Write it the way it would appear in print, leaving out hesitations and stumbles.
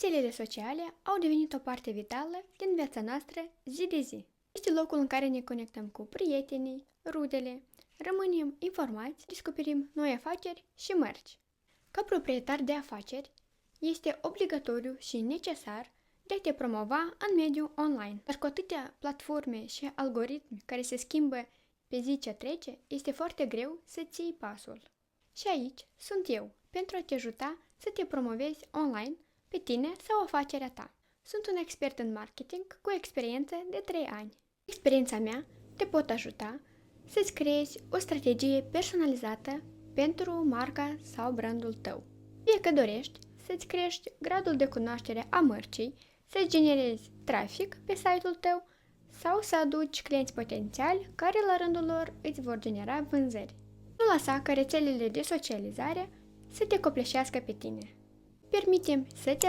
Rețelele sociale au devenit o parte vitală din viața noastră zi de zi. Este locul în care ne conectăm cu prietenii, rudele, rămânem informați, descoperim noi afaceri și mărci. Ca proprietar de afaceri, este obligatoriu și necesar de a te promova în mediul online. Dar cu atâtea platforme și algoritmi care se schimbă pe zi ce trece, este foarte greu să ții pasul. Și aici sunt eu, pentru a te ajuta să te promovezi online pe tine sau afacerea ta. Sunt un expert în marketing cu experiență de 3 ani. Experiența mea te pot ajuta să-ți creezi o strategie personalizată pentru marca sau brandul tău. Fie că dorești să-ți crești gradul de cunoaștere a mărcii, să-ți generezi trafic pe site-ul tău sau să aduci clienți potențiali care la rândul lor îți vor genera vânzări. Nu lăsa ca rețelele de socializare să te copleșească pe tine. Permitem să te